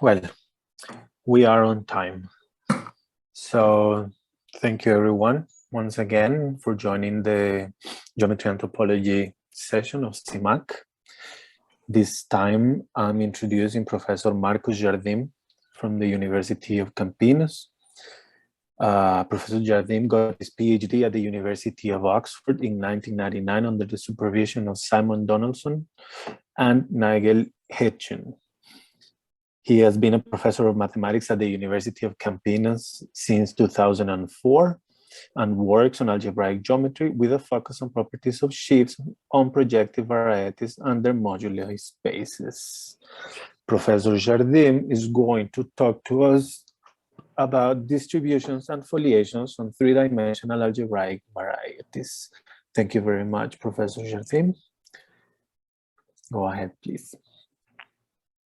Well, we are on time. So thank you everyone once again for joining the Geometry and Topology session of CIMAC. This time I'm introducing Professor Marcos Jardim from the University of Campinas. Professor Jardim got his PhD at the University of Oxford in 1999 under the supervision of Simon Donaldson and Nigel Hitchen. He has been a professor of mathematics at the University of Campinas since 2004 and works on algebraic geometry with a focus on properties of sheaves on projective varieties under moduli spaces. Professor Jardim is going to talk to us about distributions and foliations on three-dimensional algebraic varieties. Thank you very much, Professor Jardim. Go ahead, please.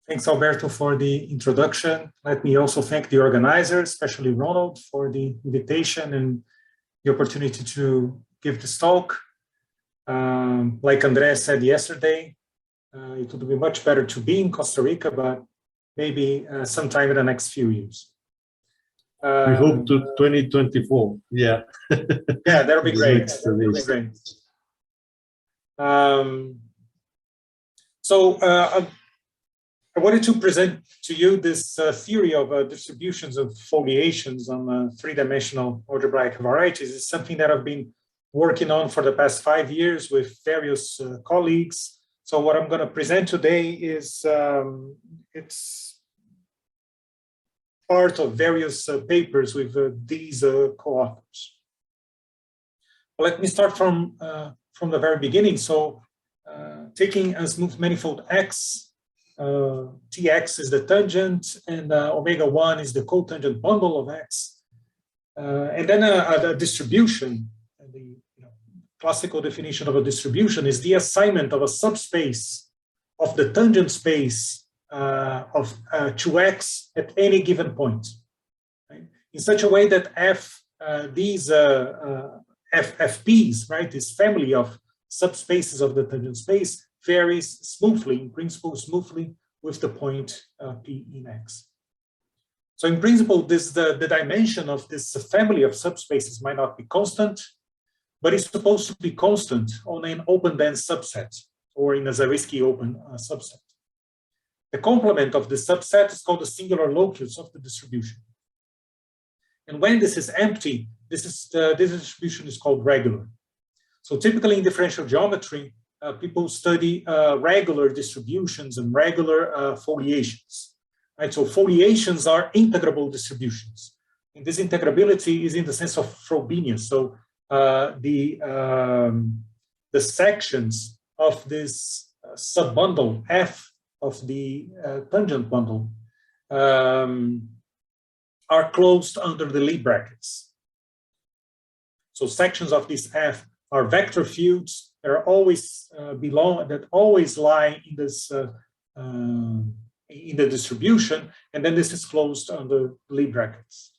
Thanks, Alberto, for the introduction. Let me also thank the organizers, especially Ronald, for the invitation and the opportunity to give this talk. Like André said yesterday, it would be much better to be in Costa Rica, but maybe sometime in the next few years. We hope to 2024, yeah. Yeah, that'll be great. That'll be great. I wanted to present to you this theory of distributions of foliations on three-dimensional algebraic varieties. It's something that I've been working on for the past 5 years with various colleagues. So what I'm going to present today is it's part of various papers with these co-authors. Well, let me start from the very beginning. So taking a smooth manifold X, Tx is the tangent, and omega-1 is the cotangent bundle of X. And then a distribution, the classical definition of a distribution is the assignment of a subspace of the tangent space of 2x at any given point, right? In such a way that these FPs, right, this family of subspaces of the tangent space, varies smoothly, in principle, smoothly with the point P in X. So in principle, the dimension of this family of subspaces might not be constant, but it's supposed to be constant on an open-dense subset or in a Zariski open subset. The complement of the subset is called the singular locus of the distribution. And when this is empty, this distribution is called regular. So typically in differential geometry, people study regular distributions and regular foliations. Right? So foliations are integrable distributions. And this integrability is in the sense of Frobenius. So the sections of this subbundle F of the tangent bundle are closed under the Lie brackets. So sections of this F are vector fields that are always always lie in this in the distribution, and then this is closed under Lie brackets.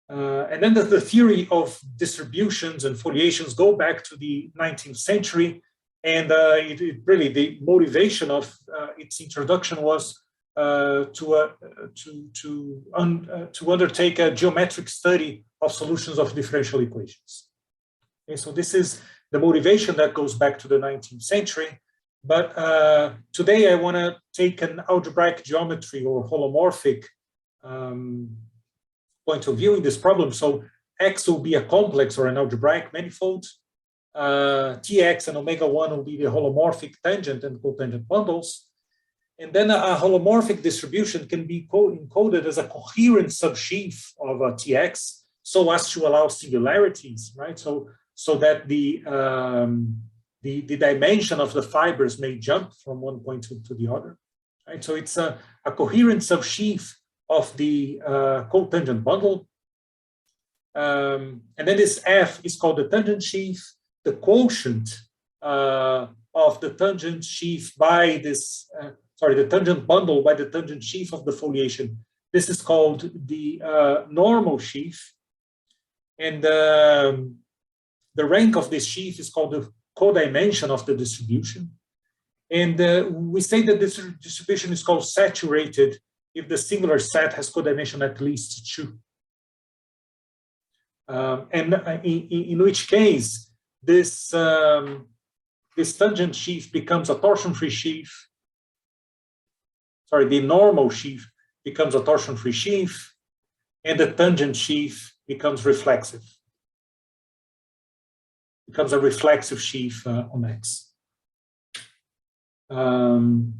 And then the theory of distributions and foliations go back to the 19th century, and it really the motivation of its introduction was to undertake a geometric study of solutions of differential equations. Okay, so this is the motivation that goes back to the 19th century. But today I want to take an algebraic geometry or holomorphic point of view in this problem. So X will be a complex or an algebraic manifold. Tx and omega-1 will be the holomorphic tangent and cotangent bundles. And then a holomorphic distribution can be encoded as a coherent subsheaf of Tx so as to allow singularities, right? So that the dimension of the fibers may jump from one point to the other, right? So it's a coherent subsheaf of the cotangent bundle. And then this F is called the tangent sheaf. The quotient of the tangent sheaf by this, the tangent bundle by the tangent sheaf of the foliation. This is called the normal sheaf. And the rank of this sheaf is called the codimension of the distribution. And we say that this distribution is called saturated if the singular set has codimension at least 2. And in which case, this tangent sheaf becomes a torsion-free sheaf. Sorry, the normal sheaf becomes a torsion-free sheaf, and the tangent sheaf becomes reflexive. Becomes a reflexive sheaf on X. And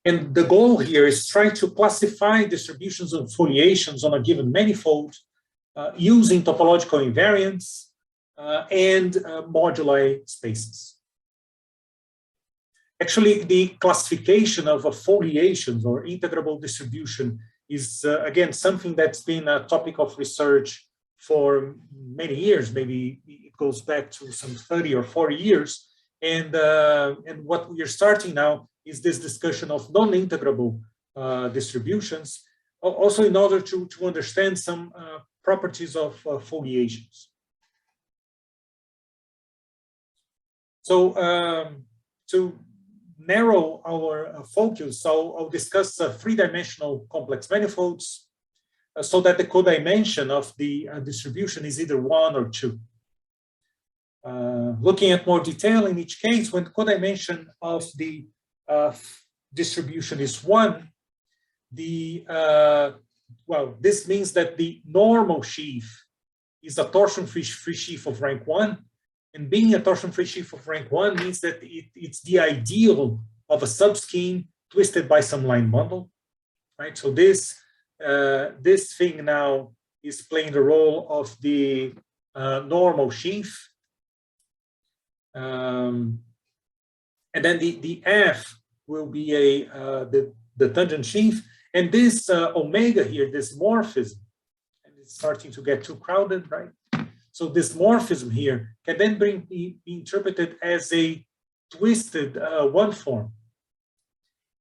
the goal here is try to classify distributions of foliations on a given manifold using topological invariants and moduli spaces. Actually, the classification of foliations or integrable distribution is, again, something that's been a topic of research for many years. Maybe it goes back to some 30 or 40 years. And what we are starting now is this discussion of non-integrable distributions, also in order to understand some properties of foliations. So to narrow our focus, I'll discuss three-dimensional complex manifolds so that the codimension of the distribution is either 1 or 2. Looking at more detail in each case, when the codimension of the distribution is 1, well, this means that the normal sheaf is a torsion-free sheaf of rank 1, and being a torsion-free sheaf of rank 1 means that it's the ideal of a subscheme twisted by some line bundle, right? So this thing now is playing the role of the normal sheaf. And then the F will be the tangent sheaf, and this omega here, this morphism, and it's starting to get too crowded, right? So this morphism here can then be interpreted as a twisted one form.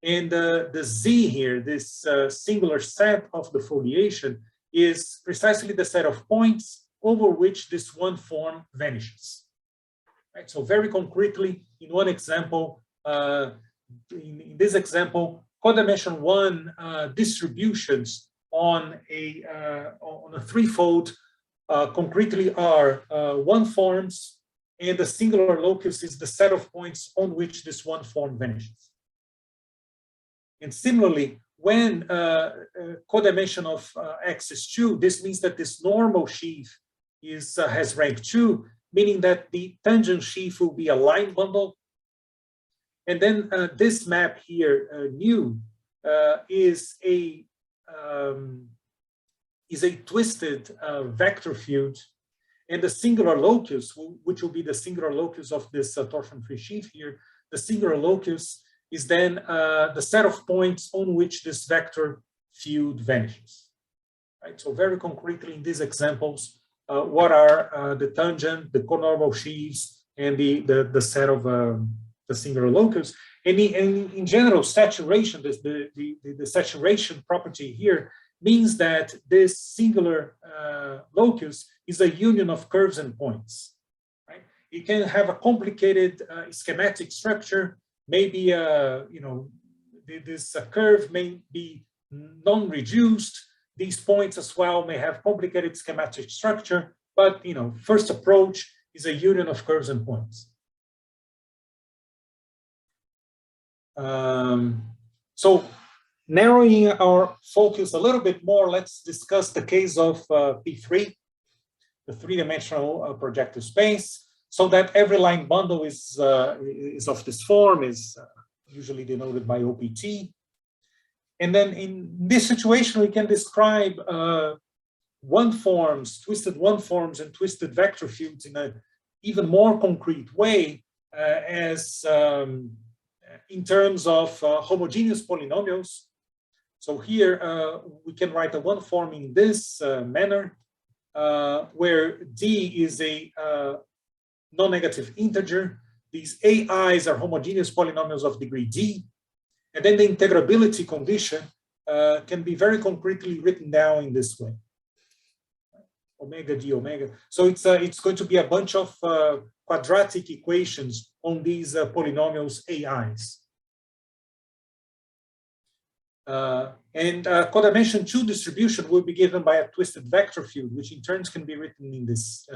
And the Z here, this singular set of the foliation, is precisely the set of points over which this one form vanishes. Right? So very concretely, in one example, in this example, codimension 1 distributions on a threefold concretely are one forms, and the singular locus is the set of points on which this one form vanishes. And similarly, when codimension of X is 2, this means that this normal sheaf has rank 2, meaning that the tangent sheaf will be a line bundle. And then this map here, nu, is a twisted vector field, and the singular locus, which will be the singular locus of this torsion-free sheaf here, the singular locus is then the set of points on which this vector field vanishes. Right? So very concretely in these examples, what are the tangent, the conormal sheaves, and the set of the singular locus? And in general, saturation, the saturation property here means that this singular locus is a union of curves and points. Right? It can have a complicated schematic structure. Maybe you know, this curve may be non-reduced. These points as well may have complicated schematic structure, but you know, first approach is a union of curves and points. So narrowing our focus a little bit more, let's discuss the case of P3, the three-dimensional projective space, so that every line bundle is of this form, is usually denoted by OPT. And then in this situation, we can describe one forms, twisted one forms, and twisted vector fields in an even more concrete way as in terms of homogeneous polynomials. So here we can write a one form in this manner, where D is a non-negative integer. These AIs are homogeneous polynomials of degree D. And then the integrability condition can be very concretely written down in this way. Omega D omega. So it's going to be a bunch of quadratic equations on these polynomials AIs. Codimension 2 distribution will be given by a twisted vector field, which in turn can be written in this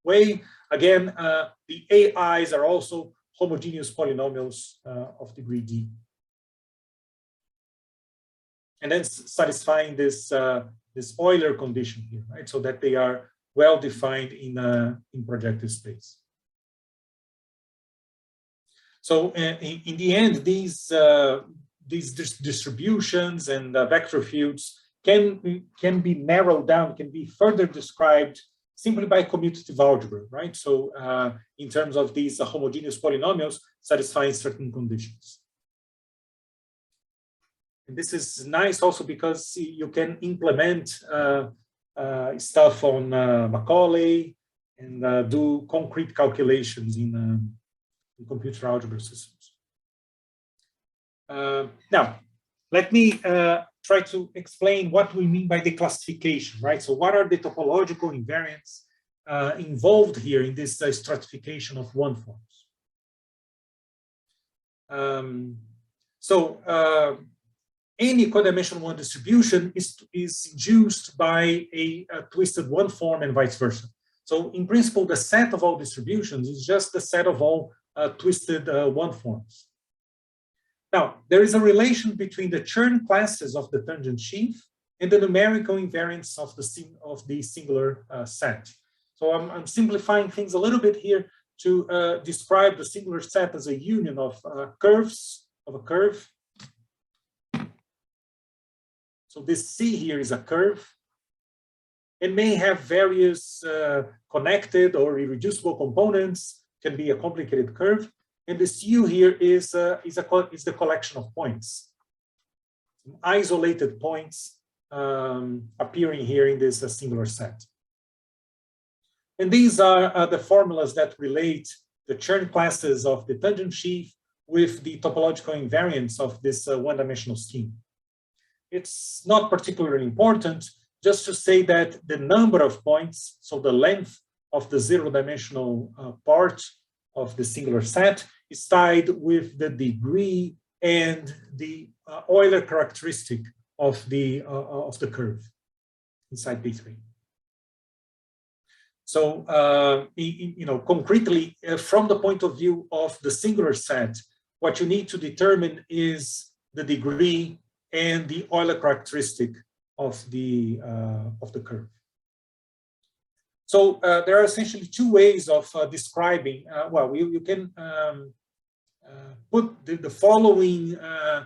way. Again, the AIs are also homogeneous polynomials of degree D. And then satisfying this this Euler condition here, right? So that they are well defined in projective space. So in the end, these distributions and vector fields can be narrowed down, can be further described simply by commutative algebra, right? So in terms of these homogeneous polynomials satisfying certain conditions. And this is nice also because you can implement stuff on Macaulay and do concrete calculations in computer algebra systems. Now, let me try to explain what we mean by the classification, right? So what are the topological invariants involved here in this stratification of one forms? Any codimension 1 distribution is induced by a twisted one form and vice versa. So in principle, the set of all distributions is just the set of all twisted one forms. Now, there is a relation between the Chern classes of the tangent sheaf and the numerical invariants of the singular set. So I'm simplifying things a little bit here to describe the singular set as a union of curves of a curve. So this C here is a curve. It may have various connected or irreducible components, can be a complicated curve. And this U here is the collection of points, isolated points appearing here in this singular set. And these are the formulas that relate the Chern classes of the tangent sheaf with the topological invariants of this one-dimensional scheme. It's not particularly important, just to say that the number of points, so the length of the zero-dimensional part of the singular set, is tied with the degree and the Euler characteristic of the curve inside P3. So, concretely, from the point of view of the singular set, what you need to determine is the degree and the Euler characteristic of the curve. So there are essentially two ways of describing. Well, you can put the following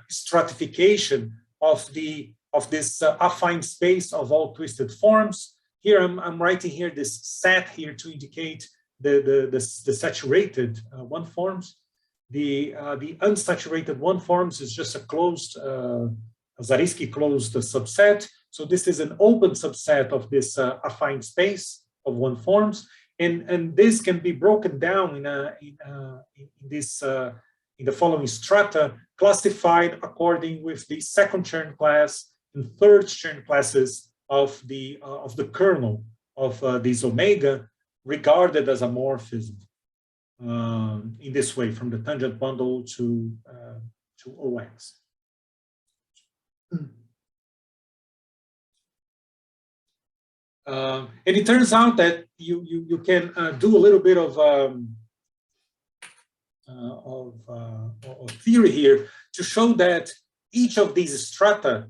stratification of this affine space of all twisted forms. Here I'm writing here this set here to indicate the saturated one forms. The unsaturated one forms is just a closed Zariski closed subset. So this is an open subset of this affine space of one forms, and this can be broken down in the following strata, classified according with the second Chern class and third Chern classes of the kernel of this omega, regarded as a morphism in this way, from the tangent bundle to OX. And it turns out that you can do a little bit of theory here to show that each of these strata,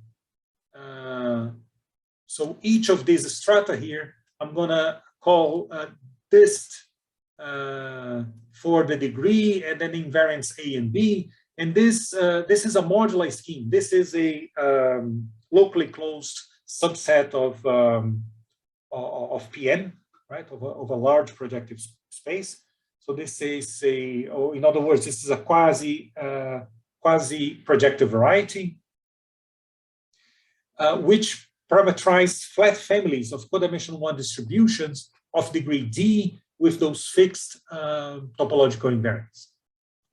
so each of these strata here, I'm gonna call this for the degree, and then invariants A and B. And this is a moduli scheme. This is a locally closed subset of Pn, right? Of a large projective space. So this is in other words, this is a quasi projective variety, which parameterize flat families of codimension 1 distributions of degree D with those fixed topological invariants,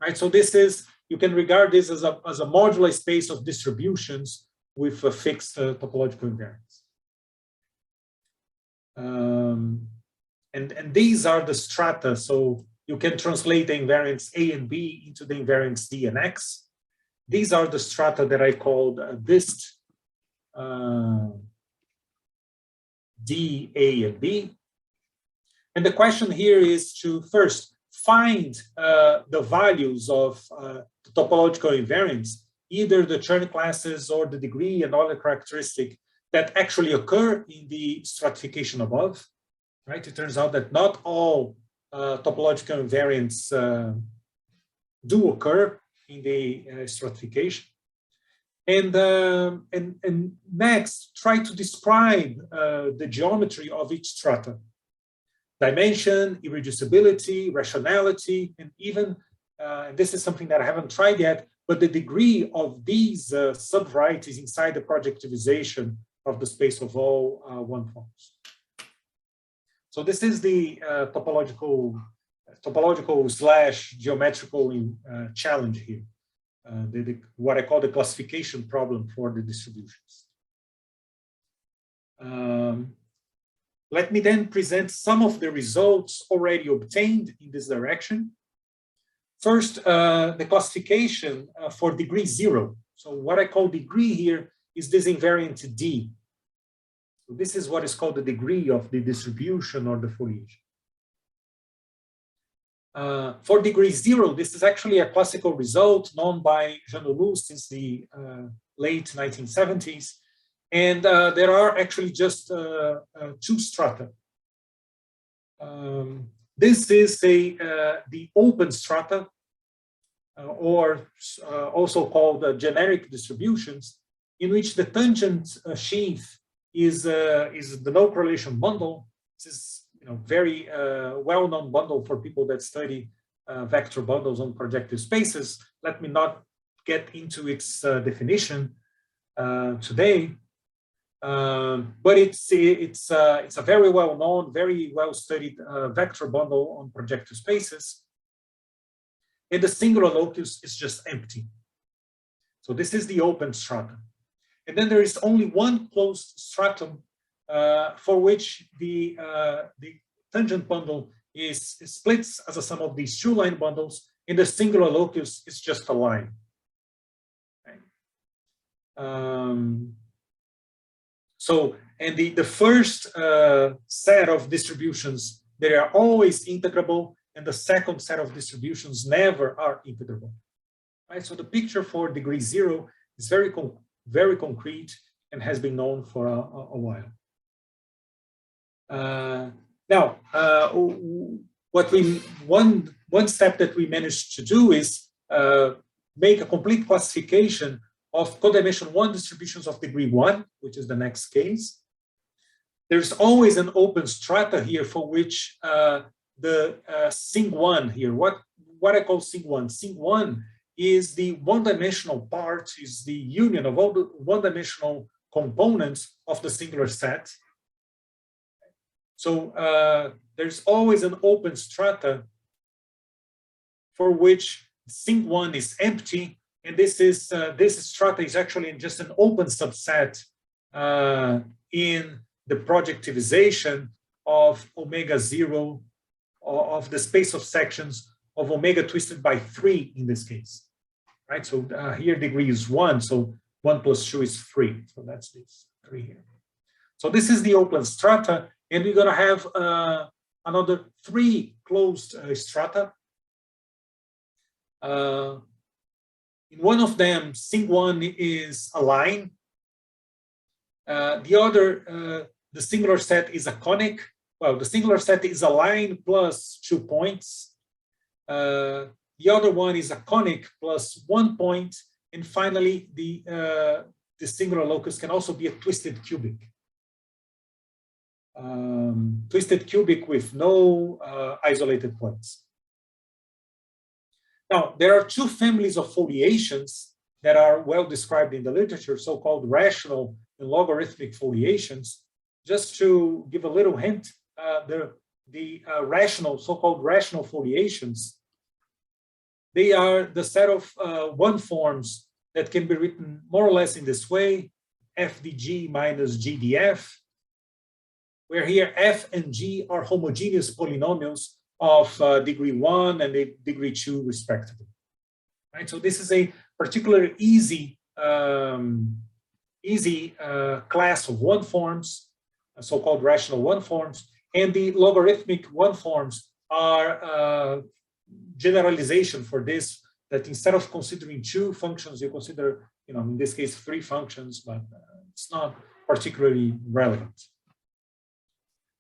right? So this is, you can regard this as a moduli space of distributions with a fixed topological invariants. And these are the strata. So you can translate the invariants A and B into the invariants D and X. These are the strata that I called dist D, A, and B. And the question here is to first find the values of the topological invariants, either the Chern classes or the degree and other characteristic that actually occur in the stratification above. Right? It turns out that not all topological invariants do occur in the stratification. And next, try to describe the geometry of each strata. Dimension, irreducibility, rationality, and even, this is something that I haven't tried yet, but the degree of these sub-varieties inside the projectivization of the space of all one forms. So this is the topological / geometrical challenge here. What I call the classification problem for the distributions. Let me then present some of the results already obtained in this direction. First, the classification for degree 0. So what I call degree here is this invariant D. So this is what is called the degree of the distribution or the foliation. For degree 0, this is actually a classical result known by Jean Leloup since the late 1970s. And there are actually just 2 strata. This is the open strata, or also called generic distributions, in which the tangent sheaf is the no correlation bundle. This is very well-known bundle for people that study vector bundles on projective spaces. Let me not get into its definition today, but it's a very well-known, very well-studied vector bundle on projective spaces, and the singular locus is just empty. So this is the open stratum, and then there is only one closed stratum for which the tangent bundle splits as a sum of these 2 line bundles, and the singular locus is just a line. Okay. And the first set of distributions, they are always integrable, and the second set of distributions never are integrable. Right? So the picture for degree 0 is very concrete and has been known for a while. Now, one step that we managed to do is make a complete classification of codimension 1 distributions of degree 1, which is the next case. There's always an open strata here for which the Sing1 here, what I call Sing1. Sing1 is the one-dimensional part, is the union of all the one-dimensional components of the singular set. So there's always an open strata for which Sing1 is empty, and this strata is actually just an open subset in the projectivization of omega 0, of the space of sections of omega twisted by 3 in this case, right? So here degree is 1, so 1 plus 2 is 3. So that's this 3 here. So this is the open strata, and we're going to have another 3 closed strata. In one of them, Sing1 is a line. The other, the singular set is a conic. Well, the singular set is a line plus 2 points. The other one is a conic plus 1 point. And finally, the singular locus can also be a twisted cubic. Twisted cubic with no isolated points. Now, there are 2 families of foliations that are well described in the literature, so-called rational and logarithmic foliations. Just to give a little hint, the rational, so-called rational foliations, they are the set of 1 forms that can be written more or less in this way: FDG minus GDF, where here F and G are homogeneous polynomials of degree 1 and degree 2 respectively. Right? So this is a particularly easy class of one forms, so-called rational one forms, and the logarithmic one forms are generalization for this, that instead of considering 2 functions, you consider, in this case, 3 functions, but it's not particularly relevant.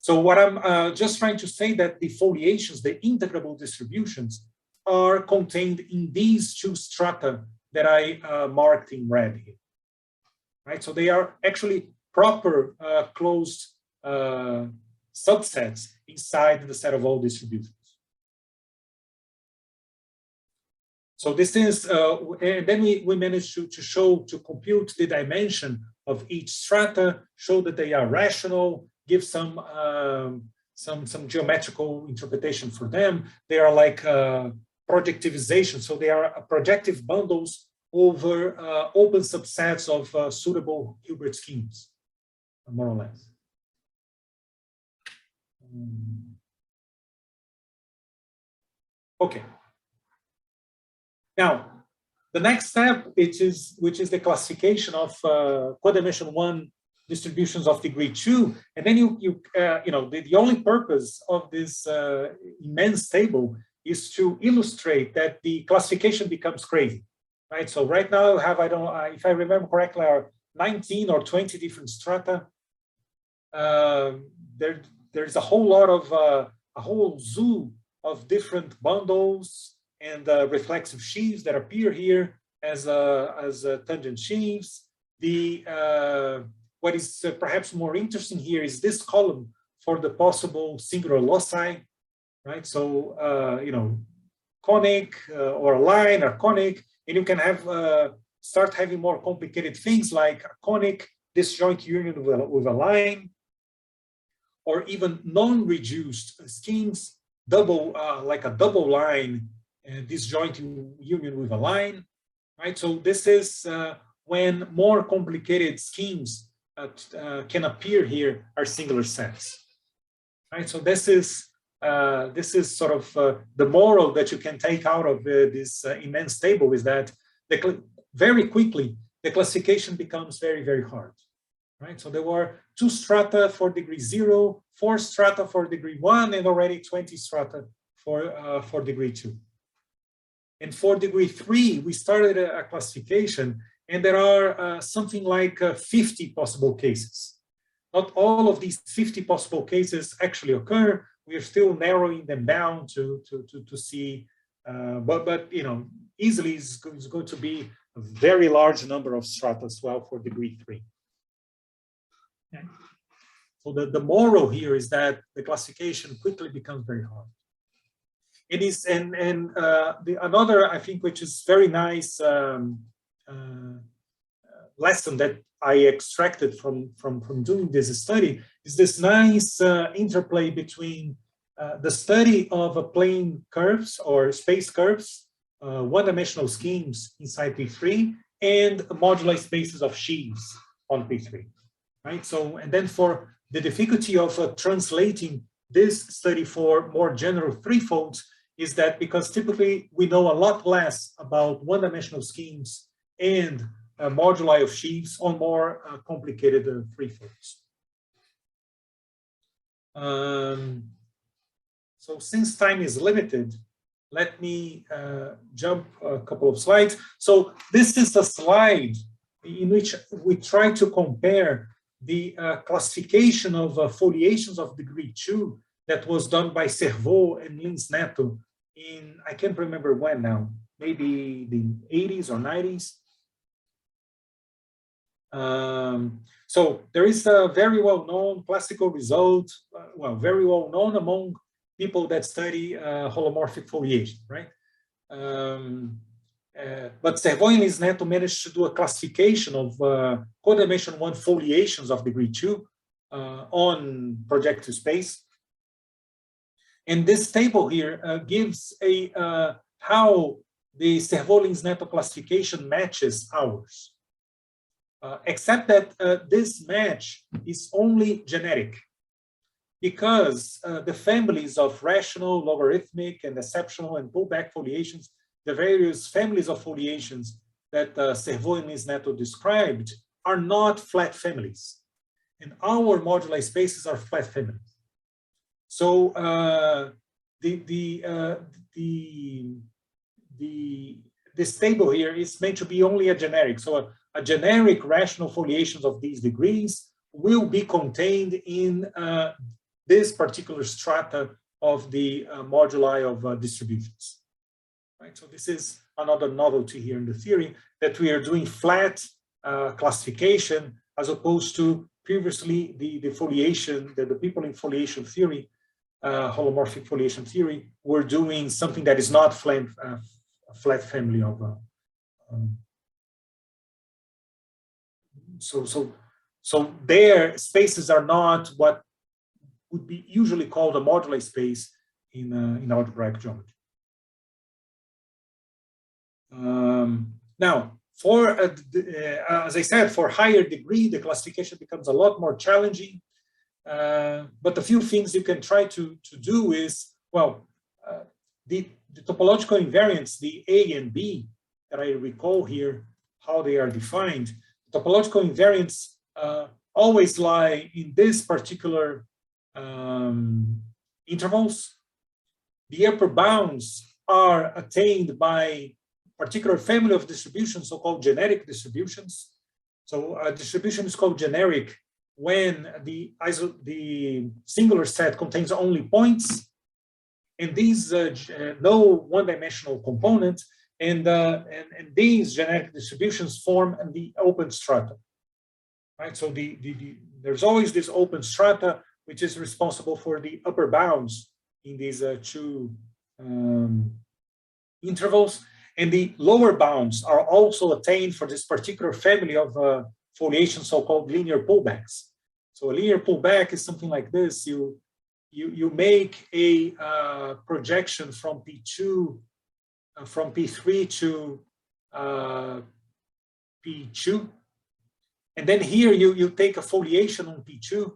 So what I'm just trying to say that the foliations, the integrable distributions, are contained in these 2 strata that I marked in red here. Right? So they are actually proper closed subsets inside the set of all distributions. So this is, and then we managed to compute the dimension of each strata, show that they are rational, give some geometrical interpretation for them. They are like projectivization, so they are projective bundles over open subsets of suitable Hilbert schemes, more or less. Okay. Now, the next step, which is the classification of codimension 1 distributions of degree 2, and then the only purpose of this immense table is to illustrate that the classification becomes crazy, right? So right now, if I remember correctly, are 19 or 20 different strata. There's a whole lot of a whole zoo of different bundles and reflexive sheaves that appear here as tangent sheaves. What is perhaps more interesting here is this column for the possible singular loci, right? So conic or a line or conic, and you can have start having more complicated things like a conic disjoint union with a line, or even non-reduced schemes, like a double line disjoint union with a line, right? So this is when more complicated schemes can appear here are singular sets, right? So this is sort of the moral that you can take out of this immense table, is that very quickly the classification becomes very, very hard, right? So there were 2 strata for degree 0, 4 strata for degree 1, and already 20 strata for degree 2. And for degree 3, we started a classification, and there are something like 50 possible cases. Not all of these 50 possible cases actually occur. We are still narrowing them down to see, but easily it's going to be a very large number of strata as well for degree 3. Okay. So the moral here is that the classification quickly becomes very hard. It is, another, I think, which is very nice lesson that I extracted from doing this study, is this nice interplay between the study of plane curves or space curves, one-dimensional schemes inside P3, and moduli spaces of sheaves on P3, right? So, and then for the difficulty of translating this study for more general threefolds, is that because typically we know a lot less about one-dimensional schemes and moduli of sheaves on more complicated threefolds. So since time is limited, let me jump a couple of slides. So this is a slide in which we try to compare the classification of foliations of degree 2 that was done by Cerveau and Lins Neto in, I can't remember when now, maybe the 80s or 90s. So there is a very well-known classical result, very well known among people that study holomorphic foliation, right? But Cerveau and Lins Neto managed to do a classification of codimension 1 foliations of degree 2 on projective space. And this table here gives how the Cerveau-Lins Neto classification matches ours. Except that this match is only genetic. because the families of rational, logarithmic, and exceptional and pullback foliations, the various families of foliations that Cerveau and Misneto described, are not flat families. And our moduli spaces are flat families. So this table here is meant to be only a generic. So a generic rational foliations of these degrees will be contained in this particular strata of the moduli of distributions. Right? So this is another novelty here in the theory, that we are doing flat classification as opposed to previously the foliation, that the people in foliation theory, holomorphic foliation theory, were doing something that is not a flat family of so their spaces are not what would be usually called a moduli space in algebraic geometry. Now, for as I said, for higher degree, the classification becomes a lot more challenging. But a few things you can try to do is, well, the topological invariants, the A and B, that I recall here, how they are defined. Topological invariants always lie in this particular intervals. The upper bounds are attained by particular family of distributions, so-called generic distributions. So a distribution is called generic when the singular set contains only points, and these no one-dimensional component, and these generic distributions form the open strata. Right. So there's always this open strata which is responsible for the upper bounds in these two intervals. And the lower bounds are also attained for this particular family of foliations, so-called linear pullbacks. So a linear pullback is something like this. You make a projection from P2, from P3 to P2. And then here you take a foliation on P2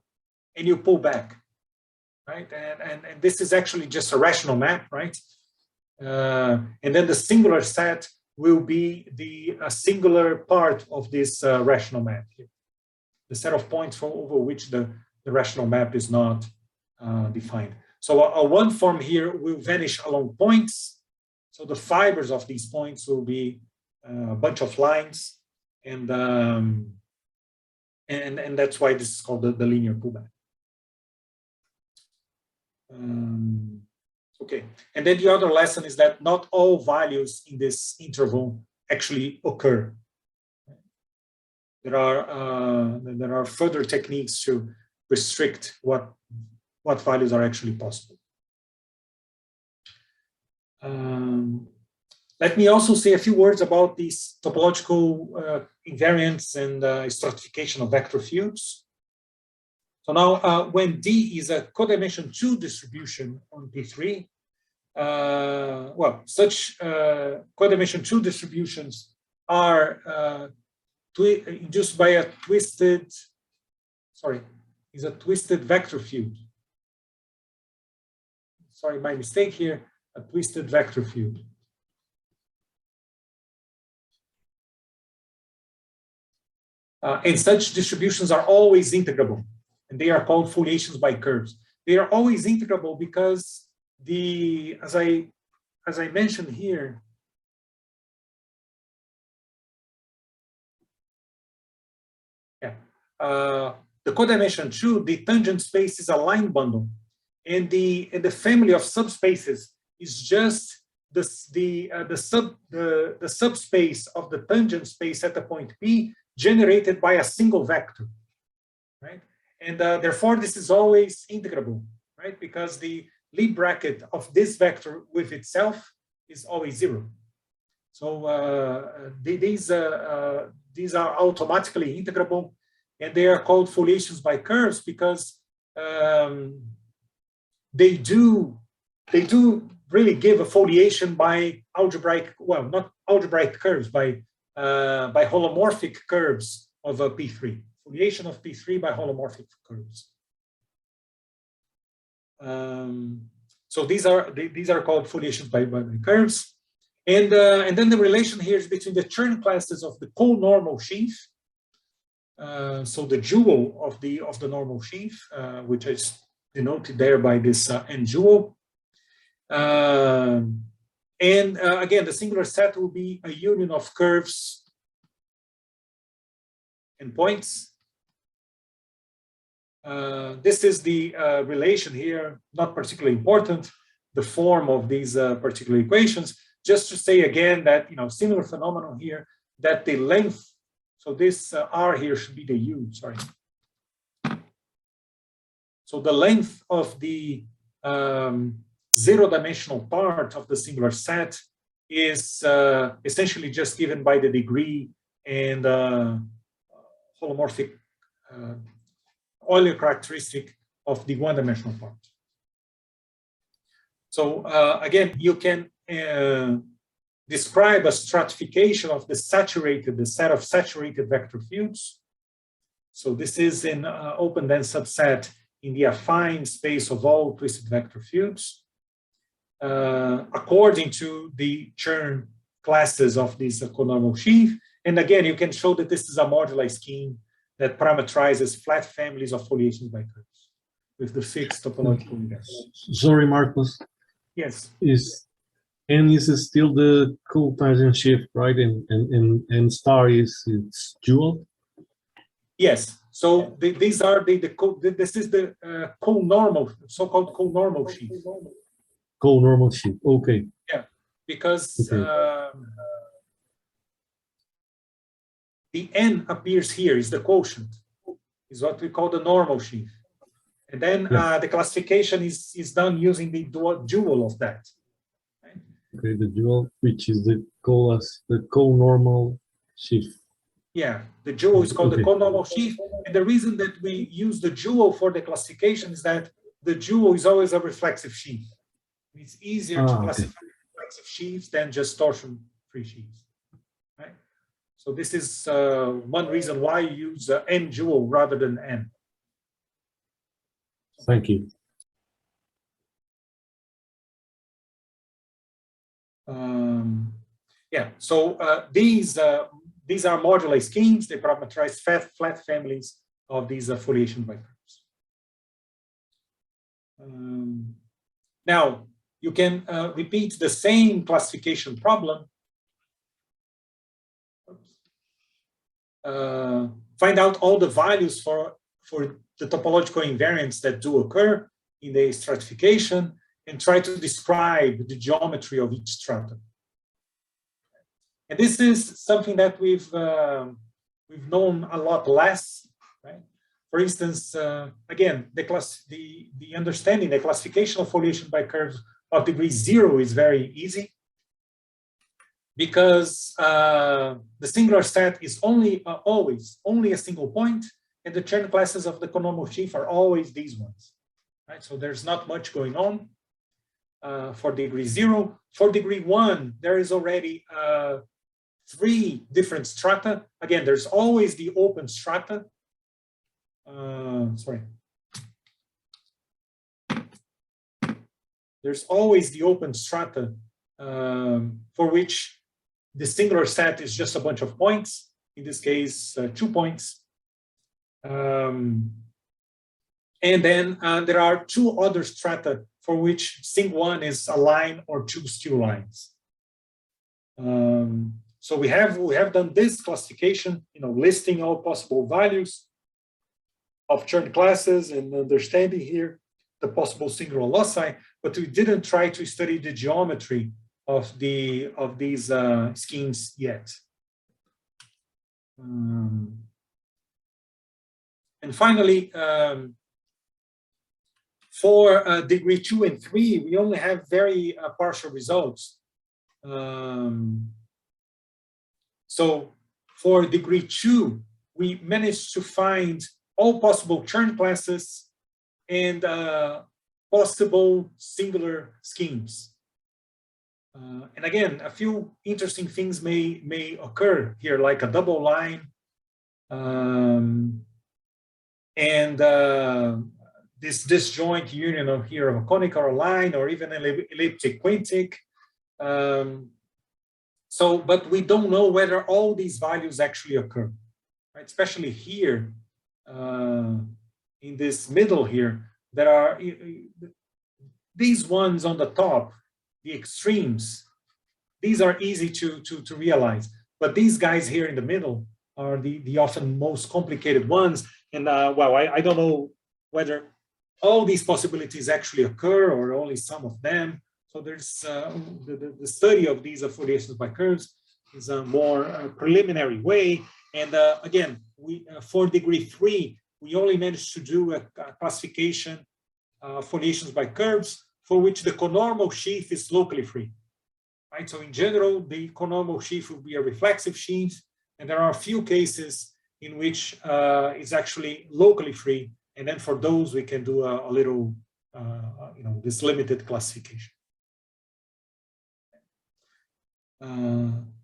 and you pull back, right? And this is actually just a rational map, right? And then the singular set will be a singular part of this rational map here. The set of points over which the rational map is not defined. So a one form here will vanish along points. So the fibers of these points will be a bunch of lines, and that's why this is called the linear pullback. Okay, and then the other lesson is that not all values in this interval actually occur. There are further techniques to restrict what values are actually possible. Let me also say a few words about these topological invariants and stratification of vector fields. So now, when D is a codimension 2 distribution on P3, well, such codimension 2 distributions are induced by a twisted vector field. Sorry, my mistake here, a twisted vector field. And such distributions are always integrable, and they are called foliations by curves. They are always integrable because as I mentioned here, the codimension 2, the tangent space is a line bundle, and the family of subspaces is just the subspace of the tangent space at the point P generated by a single vector, right? And therefore, this is always integrable, right? Because the Lie bracket of this vector with itself is always 0. So these are automatically integrable, and they are called foliations by curves because they do really give a foliation by algebraic, well, not algebraic curves, by holomorphic curves of a P3. Foliation of P3 by holomorphic curves. So these are called foliations by curves. And then the relation here is between the Chern classes of the co-normal sheaf. So the dual of the normal sheaf, which is denoted there by this n dual. And again, the singular set will be a union of curves and points. This is the relation here, not particularly important, the form of these particular equations, just to say again that, similar phenomenon here, that the length, so this R here should be the U, sorry. So the length of the zero-dimensional part of the singular set is essentially just given by the degree and holomorphic Euler characteristic of the one-dimensional part. So again, you can describe a stratification of the set of saturated vector fields. So this is an open-dense subset in the affine space of all twisted vector fields, according to the Chern classes of this conormal sheaf. And again, you can show that this is a moduli scheme that parameterizes flat families of foliations by curves with the fixed topological invariants. Sorry, Marcos. Yes. N is still the co-Cartesian shift, right? And star is its dual. Yes. So these are this is the co-normal, so-called co-normal sheaf. Co-normal shift. Okay. Yeah, because the n appears here is the quotient, is what we call the normal sheaf. And then the classification is done using the dual of that. Right? Okay, the dual, which is the co-normal sheaf. Yeah, the dual is called the co-normal sheaf. And the reason that we use the dual for the classification is that the dual is always a reflexive sheaf. It's easier to classify reflexive sheaves than just torsion-free sheaves. Right? So this is one reason why you use n dual rather than n. Thank you. Yeah, so these are moduli schemes. They parameterize flat families of these foliation by curves. Now, you can repeat the same classification problem. Find out all the values for the topological invariants that do occur in the stratification and try to describe the geometry of each stratum. And this is something that we've known a lot less, right? For instance, again, the understanding, the classification of foliation by curves of degree 0 is very easy, because the singular set is always only a single point, and the Chern classes of the conormal sheaf are always these ones, right? So there's not much going on for degree 0. For degree 1, there is already 3 different strata. Again, there's always the open strata. There's always the open strata for which the singular set is just a bunch of points. In this case, 2 points. And then there are 2 other strata for which Sing1 is a line or 2 skew lines. So we have done this classification, listing all possible values of Chern classes and understanding here the possible singular loci, but we didn't try to study the geometry of these schemes yet. And finally, for degree 2 and 3, we only have very partial results. So for degree 2, we managed to find all possible Chern classes and possible singular schemes. And again, a few interesting things may occur here, like a double line, and this disjoint union of here of a conic or a line, or even an elliptic quintic. But we don't know whether all these values actually occur, right? Especially here, in this middle here, there are these ones on the top, the extremes. These are easy to realize, but these guys here in the middle are the often most complicated ones. And well, I don't know whether all these possibilities actually occur or only some of them. So there's the study of these foliations by curves is a more preliminary way. And again, we for degree 3, we only managed to do a classification foliations by curves for which the conormal sheaf is locally free. Right? So in general, the conormal sheaf will be a reflexive sheaf, and there are a few cases in which it's actually locally free. And then for those, we can do a little, this limited classification.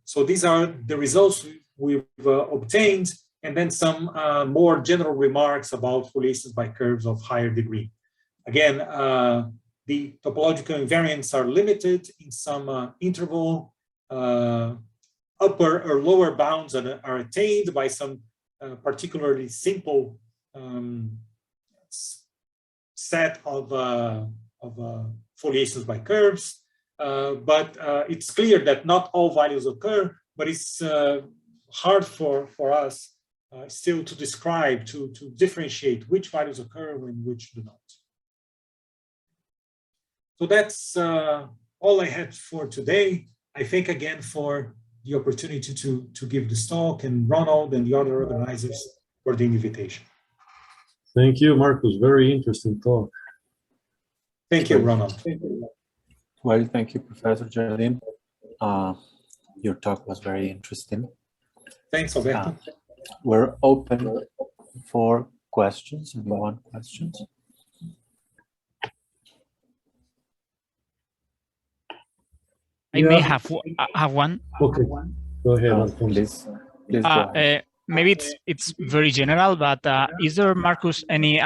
So these are the results we've obtained, and then some more general remarks about foliations by curves of higher degree. Again, the topological invariants are limited in some interval. Upper or lower bounds are attained by some particularly simple set of foliations by curves. But it's clear that not all values occur, but it's hard for us still to describe, to differentiate which values occur and which do not. So that's all I had for today. I thank again for the opportunity to give this talk, and Ronald and the other organizers for the invitation. Thank you, Marcos. Very interesting talk. Thank you, Ronald. Well, thank you, Professor Jardim. Your talk was very interesting. Thanks, Alberto. We're open for questions. Anyone questions? I may have one. Okay, go ahead. Please go ahead. Maybe it's very general, but is there, Marcus, any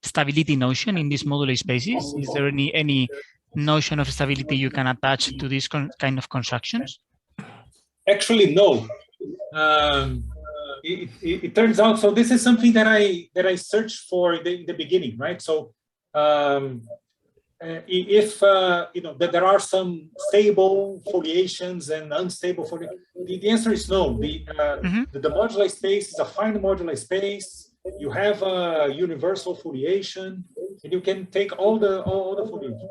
stability notion in these modular spaces? Is there any notion of stability you can attach to these kind of constructions? Actually, no. It turns out, so this is something that I searched for in the beginning, right? So if that there are some stable foliations and unstable foliations, the answer is no. The modular space is a fine modular space. You have a universal foliation, and you can take all the foliations.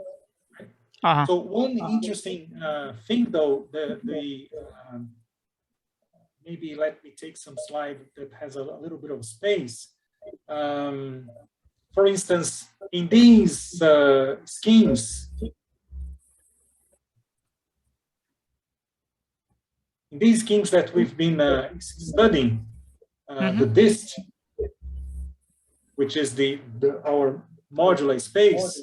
Right? So one interesting thing, though, maybe let me take some slide that has a little bit of space. For instance, in these schemes, that we've been studying, the dist, which is our modular space,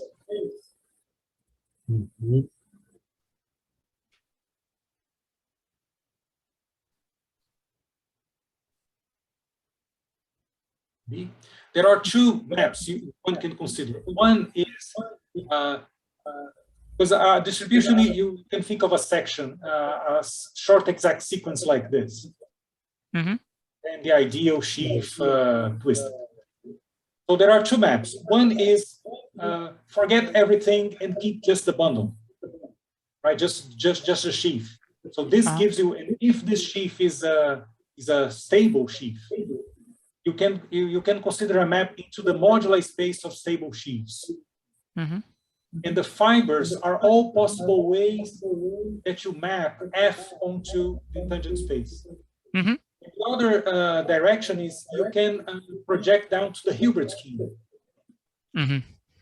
there are two maps one can consider. One is because distribution, you can think of a section, a short exact sequence like this, and the ideal sheaf twisted. So there are two maps. One is forget everything and keep just the bundle, right? Just a sheaf. So this gives you, and if this sheaf is a stable sheaf, you can consider a map into the modular space of stable sheaves. And the fibers are all possible ways that you map F onto the tangent space. The other direction is you can project down to the Hilbert scheme.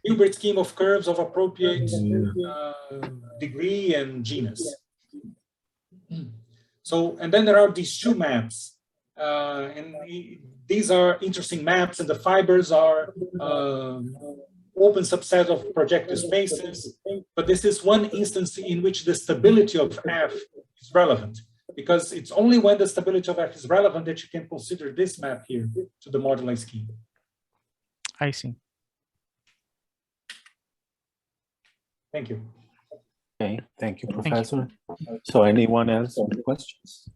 Hilbert scheme of curves of appropriate degree and genus. So, and then there are these two maps. And these are interesting maps, and the fibers are open subset of projective spaces. But this is one instance in which the stability of F is relevant, because it's only when the stability of F is relevant that you can consider this map here to the modular scheme. I see. Thank you. Okay, thank you, you. Professor. So anyone else with questions?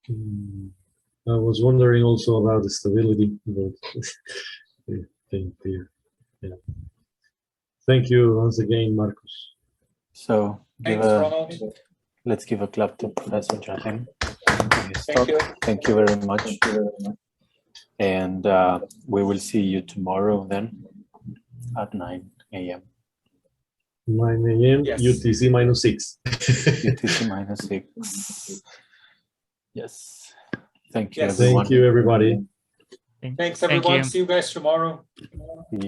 I was wondering also about the stability, but yeah. Thank you once again, Marcos. So Thanks, Ronald. let's give a clap to Professor Jardim. Thank you. Thank you very much. And we will see you tomorrow then at 9 a.m. 9 a.m. Yes. UTC -6. UTC -6. Yes. Thank you, Yes. everyone. Thank you, everybody. Thanks, everyone. you. See you guys tomorrow.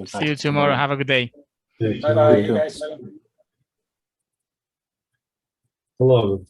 See you tomorrow. Have a good day. Thank Bye-bye, you. you guys. Hello.